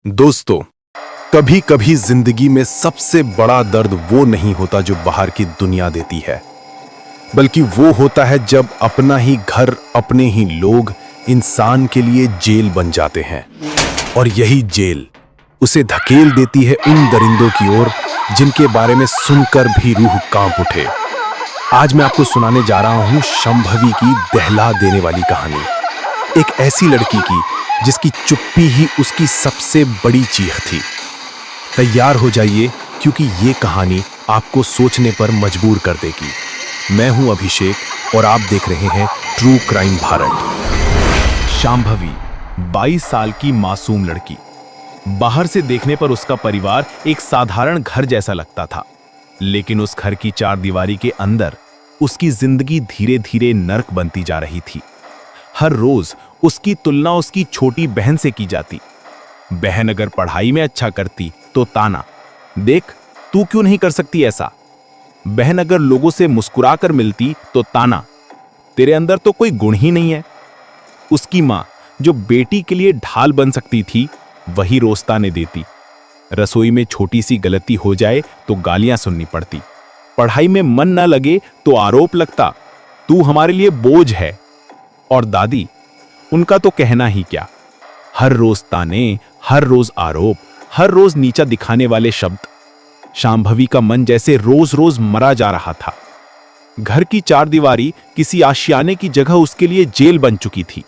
दोस्तों, कभी कभी जिंदगी में सबसे बड़ा दर्द वो नहीं होता जो बाहर की दुनिया देती है, बल्कि वो होता है जब अपना ही घर, अपने ही लोग इंसान के लिए जेल बन जाते हैं। और यही जेल उसे धकेल देती है उन दरिंदों की ओर जिनके बारे में सुनकर भी रूह कांप उठे। आज मैं आपको सुनाने जा रहा हूं शंभवी की दहला देने वाली कहानी, एक ऐसी लड़की की जिसकी चुप्पी ही उसकी सबसे बड़ी चीख थी। तैयार हो जाइए, क्योंकि ये कहानी आपको सोचने पर मजबूर कर देगी। मैं हूं अभिषेक और आप देख रहे हैं ट्रू क्राइम भारत। शांभवी 22 साल की मासूम लड़की। बाहर से देखने पर उसका परिवार एक साधारण घर जैसा लगता था, लेकिन उस घर की चार दीवारी के अंदर उसकी जिंदगी धीरे धीरे नर्क बनती जा रही थी। हर रोज उसकी तुलना उसकी छोटी बहन से की जाती। बहन अगर पढ़ाई में अच्छा करती तो ताना, देख तू क्यों नहीं कर सकती ऐसा। बहन अगर लोगों से मुस्कुराकर मिलती तो ताना, तेरे अंदर तो कोई गुण ही नहीं है। उसकी मां, जो बेटी के लिए ढाल बन सकती थी, वही रोज ताने देती। रसोई में छोटी सी गलती हो जाए तो गालियां सुननी पड़ती। पढ़ाई में मन न लगे तो आरोप लगता, तू हमारे लिए बोझ है। और दादी, उनका तो कहना ही क्या, हर रोज ताने, हर रोज आरोप, हर रोज नीचा दिखाने वाले शब्द। शांभवी का मन जैसे रोज रोज मरा जा रहा था। घर की चार दीवारी किसी आशियाने की जगह उसके लिए जेल बन चुकी थी,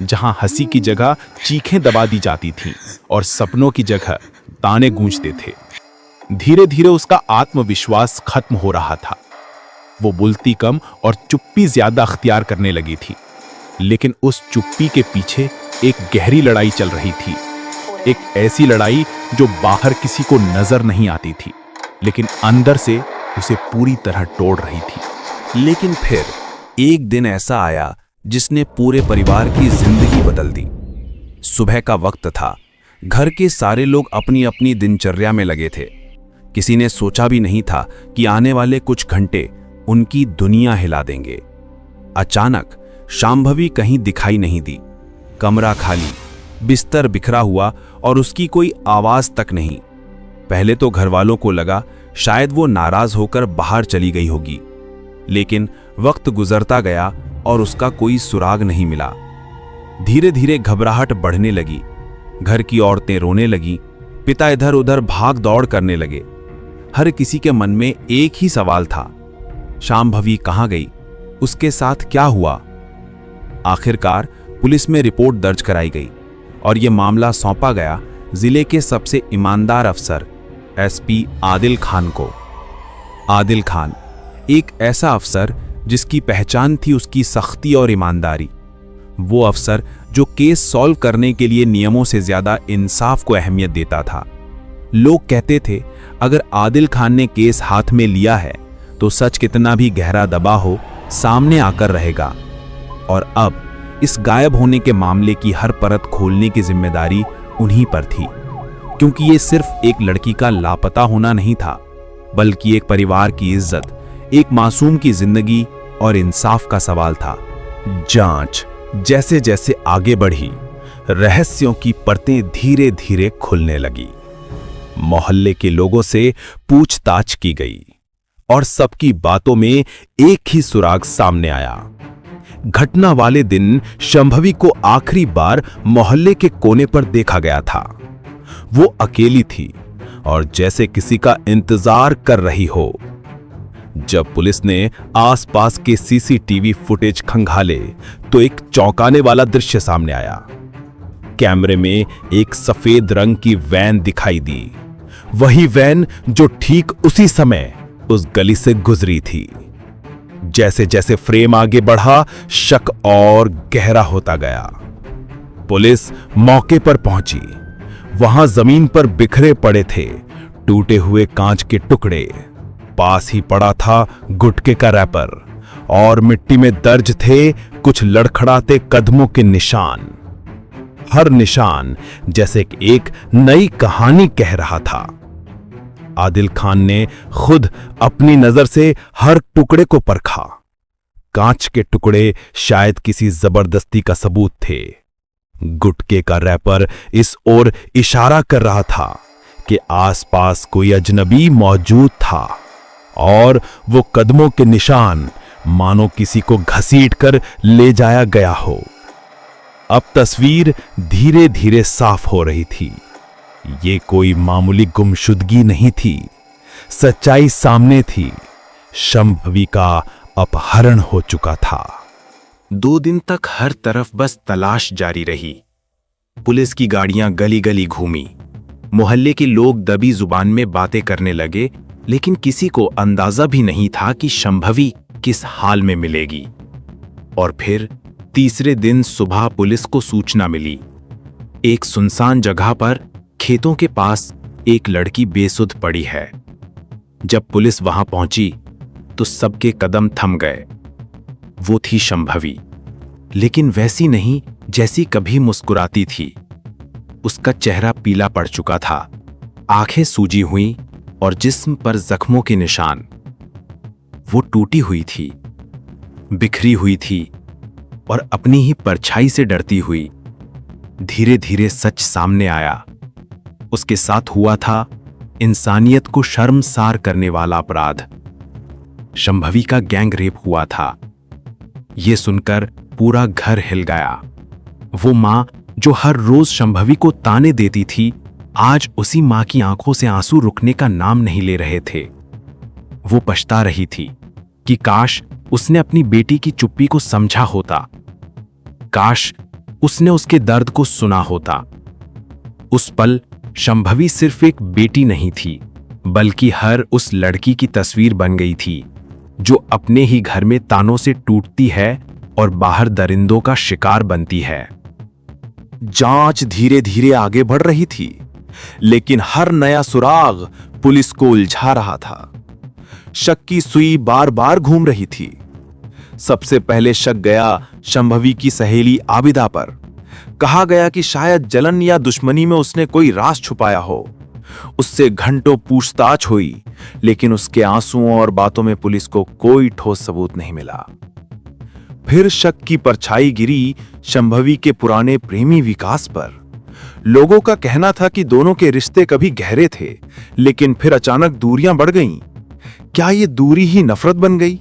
जहां हंसी की जगह चीखें दबा दी जाती थीं और सपनों की जगह ताने गूंजते थे। धीरे धीरे उसका आत्मविश्वास खत्म हो रहा था। वो बोलती कम और चुप्पी ज्यादा अख्तियार करने लगी थी। लेकिन उस चुप्पी के पीछे एक गहरी लड़ाई चल रही थी, एक ऐसी लड़ाई जो बाहर किसी को नजर नहीं आती थी, लेकिन अंदर से उसे पूरी तरह तोड़ रही थी। लेकिन फिर एक दिन ऐसा आया जिसने पूरे परिवार की जिंदगी बदल दी। सुबह का वक्त था। घर के सारे लोग अपनी अपनी दिनचर्या में लगे थे। किसी ने सोचा भी नहीं था कि आने वाले कुछ घंटे उनकी दुनिया हिला देंगे। अचानक शांभवी कहीं दिखाई नहीं दी। कमरा खाली, बिस्तर बिखरा हुआ और उसकी कोई आवाज तक नहीं। पहले तो घर वालों को लगा शायद वो नाराज होकर बाहर चली गई होगी, लेकिन वक्त गुजरता गया और उसका कोई सुराग नहीं मिला। धीरे धीरे घबराहट बढ़ने लगी। घर की औरतें रोने लगी, पिता इधर उधर भाग दौड़ करने लगे। हर किसी के मन में एक ही सवाल था, शांभवी कहाँ गई, उसके साथ क्या हुआ। आखिरकार पुलिस में रिपोर्ट दर्ज कराई गई और यह मामला सौंपा गया जिले के सबसे ईमानदार अफसर एसपी आदिल खान को। आदिल खान एक ऐसा अफसर जिसकी पहचान थी उसकी सख्ती और ईमानदारी। वो अफसर जो केस सॉल्व करने के लिए नियमों से ज्यादा इंसाफ को अहमियत देता था। लोग कहते थे, अगर आदिल खान ने केस हाथ में लिया है तो सच कितना भी गहरा दबा हो, सामने आकर रहेगा। और अब इस गायब होने के मामले की हर परत खोलने की जिम्मेदारी उन्हीं पर थी, क्योंकि ये सिर्फ एक लड़की का लापता होना नहीं था, बल्कि एक परिवार की इज्जत, एक मासूम की जिंदगी और इंसाफ का सवाल था। जांच जैसे जैसे आगे बढ़ी, रहस्यों की परतें धीरे धीरे खुलने लगी। मोहल्ले के लोगों से पूछताछ की गई और सबकी बातों में एक ही सुराग सामने आया। घटना वाले दिन शंभवी को आखिरी बार मोहल्ले के कोने पर देखा गया था। वो अकेली थी और जैसे किसी का इंतजार कर रही हो। जब पुलिस ने आसपास के सीसीटीवी फुटेज खंगाले तो एक चौंकाने वाला दृश्य सामने आया। कैमरे में एक सफेद रंग की वैन दिखाई दी, वही वैन जो ठीक उसी समय उस गली से गुजरी थी। जैसे जैसे फ्रेम आगे बढ़ा, शक और गहरा होता गया। पुलिस मौके पर पहुंची। वहां जमीन पर बिखरे पड़े थे टूटे हुए कांच के टुकड़े, पास ही पड़ा था गुटखे का रैपर और मिट्टी में दर्ज थे कुछ लड़खड़ाते कदमों के निशान। हर निशान जैसे एक नई कहानी कह रहा था। आदिल खान ने खुद अपनी नजर से हर टुकड़े को परखा। कांच के टुकड़े शायद किसी जबरदस्ती का सबूत थे, गुटके का रैपर इस ओर इशारा कर रहा था कि आसपास कोई अजनबी मौजूद था और वो कदमों के निशान मानो किसी को घसीटकर ले जाया गया हो। अब तस्वीर धीरे धीरे साफ हो रही थी। ये कोई मामूली गुमशुदगी नहीं थी, सच्चाई सामने थी। शंभवी का अपहरण हो चुका था। 2 दिन तक हर तरफ बस तलाश जारी रही। पुलिस की गाड़ियां गली गली घूमी, मोहल्ले के लोग दबी जुबान में बातें करने लगे, लेकिन किसी को अंदाजा भी नहीं था कि शंभवी किस हाल में मिलेगी। और फिर तीसरे दिन सुबह पुलिस को सूचना मिली, एक सुनसान जगह पर खेतों के पास एक लड़की बेसुध पड़ी है। जब पुलिस वहां पहुंची तो सबके कदम थम गए। वो थी शंभवी, लेकिन वैसी नहीं जैसी कभी मुस्कुराती थी। उसका चेहरा पीला पड़ चुका था, आंखें सूजी हुई और जिस्म पर जख्मों के निशान। वो टूटी हुई थी, बिखरी हुई थी और अपनी ही परछाई से डरती हुई। धीरे धीरे सच सामने आया। उसके साथ हुआ था इंसानियत को शर्मसार करने वाला अपराध। शंभवी का गैंग रेप हुआ था। यह सुनकर पूरा घर हिल गया। वो मां जो हर रोज शंभवी को ताने देती थी, आज उसी मां की आंखों से आंसू रुकने का नाम नहीं ले रहे थे। वो पछता रही थी कि काश उसने अपनी बेटी की चुप्पी को समझा होता, काश उसने उसके दर्द को सुना होता। उस पल शंभवी सिर्फ एक बेटी नहीं थी, बल्कि हर उस लड़की की तस्वीर बन गई थी जो अपने ही घर में तानों से टूटती है और बाहर दरिंदों का शिकार बनती है। जांच धीरे धीरे आगे बढ़ रही थी, लेकिन हर नया सुराग पुलिस को उलझा रहा था। शक की सुई बार बार घूम रही थी। सबसे पहले शक गया शंभवी की सहेली आबिदा पर। कहा गया कि शायद जलन या दुश्मनी में उसने कोई राज छुपाया हो। उससे घंटों पूछताछ हुई, लेकिन उसके आंसुओं और बातों में पुलिस को कोई ठोस सबूत नहीं मिला। फिर शक की परछाई गिरी शंभवी के पुराने प्रेमी विकास पर। लोगों का कहना था कि दोनों के रिश्ते कभी गहरे थे, लेकिन फिर अचानक दूरियां बढ़ गईं। क्या ये दूरी ही नफरत बन गई?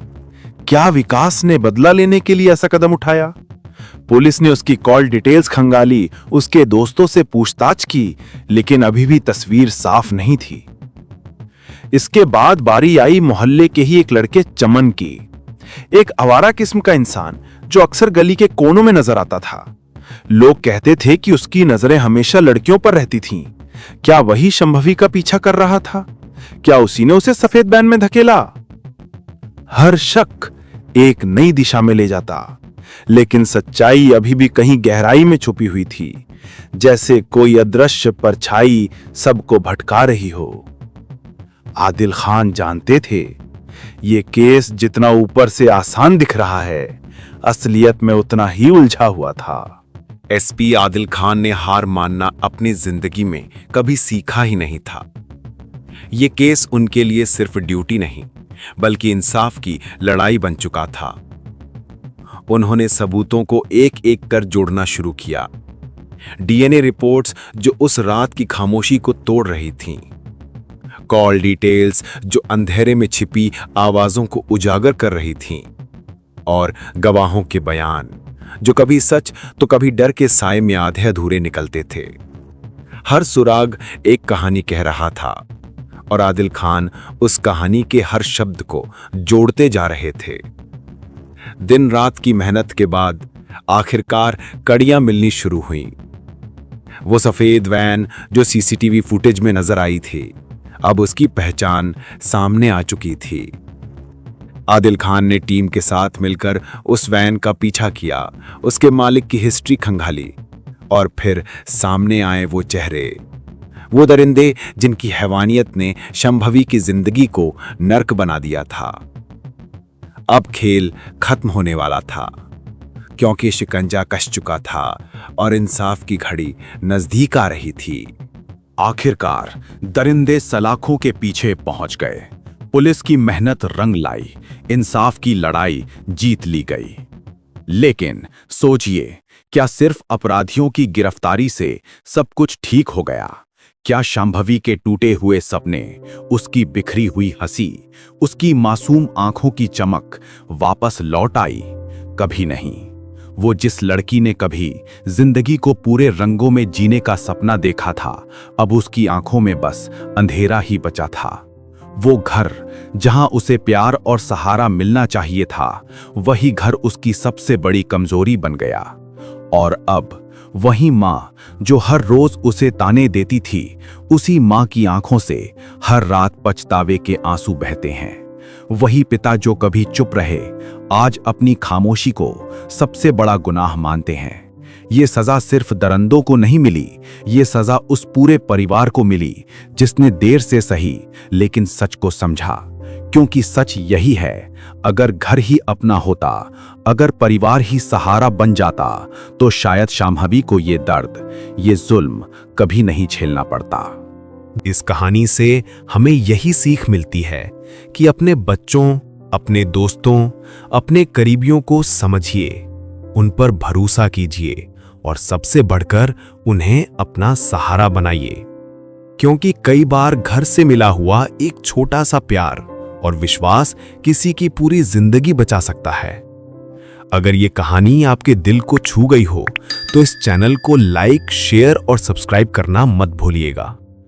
क्या विकास ने बदला लेने के लिए ऐसा कदम उठाया? पुलिस ने उसकी कॉल डिटेल्स खंगाली, उसके दोस्तों से पूछताछ की, लेकिन अभी भी तस्वीर साफ नहीं थी। इसके बाद बारी आई मोहल्ले के ही एक लड़के चमन की। एक आवारा किस्म का इंसान जो अक्सर गली के कोनों में नजर आता था। लोग कहते थे कि उसकी नजरें हमेशा लड़कियों पर रहती थीं। क्या वही शंभवी का पीछा कर रहा था? क्या उसी ने उसे सफेद बैन में धकेला? हर शक एक नई दिशा में ले जाता, लेकिन सच्चाई अभी भी कहीं गहराई में छुपी हुई थी, जैसे कोई अदृश्य परछाई सबको भटका रही हो। आदिल खान जानते थे, ये केस जितना ऊपर से आसान दिख रहा है, असलियत में उतना ही उलझा हुआ था। एसपी आदिल खान ने हार मानना अपनी जिंदगी में कभी सीखा ही नहीं था। ये केस उनके लिए सिर्फ ड्यूटी नहीं, बल्कि इंसाफ की लड़ाई बन चुका था। उन्होंने सबूतों को एक एक कर जोड़ना शुरू किया। डीएनए रिपोर्ट्स जो उस रात की खामोशी को तोड़ रही थीं, कॉल डिटेल्स जो अंधेरे में छिपी आवाजों को उजागर कर रही थीं, और गवाहों के बयान जो कभी सच तो कभी डर के साए में आधे अधूरे निकलते थे। हर सुराग एक कहानी कह रहा था और आदिल खान उस कहानी के हर शब्द को जोड़ते जा रहे थे। दिन रात की मेहनत के बाद आखिरकार कड़ियां मिलनी शुरू हुईं। वो सफेद वैन जो सीसीटीवी फुटेज में नजर आई थी, अब उसकी पहचान सामने आ चुकी थी। आदिल खान ने टीम के साथ मिलकर उस वैन का पीछा किया, उसके मालिक की हिस्ट्री खंगाली, और फिर सामने आए वो चेहरे, वो दरिंदे जिनकी हैवानियत ने शंभवी की जिंदगी को नर्क बना दिया था। अब खेल खत्म होने वाला था, क्योंकि शिकंजा कस चुका था और इंसाफ की घड़ी नजदीक आ रही थी। आखिरकार दरिंदे सलाखों के पीछे पहुंच गए। पुलिस की मेहनत रंग लाई, इंसाफ की लड़ाई जीत ली गई। लेकिन सोचिए, क्या सिर्फ अपराधियों की गिरफ्तारी से सब कुछ ठीक हो गया? क्या शांभवी के टूटे हुए सपने, उसकी बिखरी हुई हंसी, उसकी मासूम आंखों की चमक वापस लौट आई? कभी नहीं। वो जिस लड़की ने कभी जिंदगी को पूरे रंगों में जीने का सपना देखा था, अब उसकी आंखों में बस अंधेरा ही बचा था। वो घर जहां उसे प्यार और सहारा मिलना चाहिए था, वही घर उसकी सबसे बड़ी कमजोरी बन गया। और अब वही मां जो हर रोज उसे ताने देती थी, उसी मां की आंखों से हर रात पछतावे के आंसू बहते हैं। वही पिता जो कभी चुप रहे, आज अपनी खामोशी को सबसे बड़ा गुनाह मानते हैं। ये सजा सिर्फ दरिंदों को नहीं मिली, ये सजा उस पूरे परिवार को मिली जिसने देर से सही लेकिन सच को समझा। क्योंकि सच यही है, अगर घर ही अपना होता, अगर परिवार ही सहारा बन जाता, तो शायद शांभवी को ये दर्द, ये जुल्म कभी नहीं झेलना पड़ता। इस कहानी से हमें यही सीख मिलती है कि अपने बच्चों, अपने दोस्तों, अपने करीबियों को समझिए, उन पर भरोसा कीजिए और सबसे बढ़कर उन्हें अपना सहारा बनाइए। क्योंकि कई बार घर से मिला हुआ एक छोटा सा प्यार और विश्वास किसी की पूरी जिंदगी बचा सकता है। अगर ये कहानी आपके दिल को छू गई हो तो इस चैनल को लाइक, शेयर और सब्सक्राइब करना मत भूलिएगा।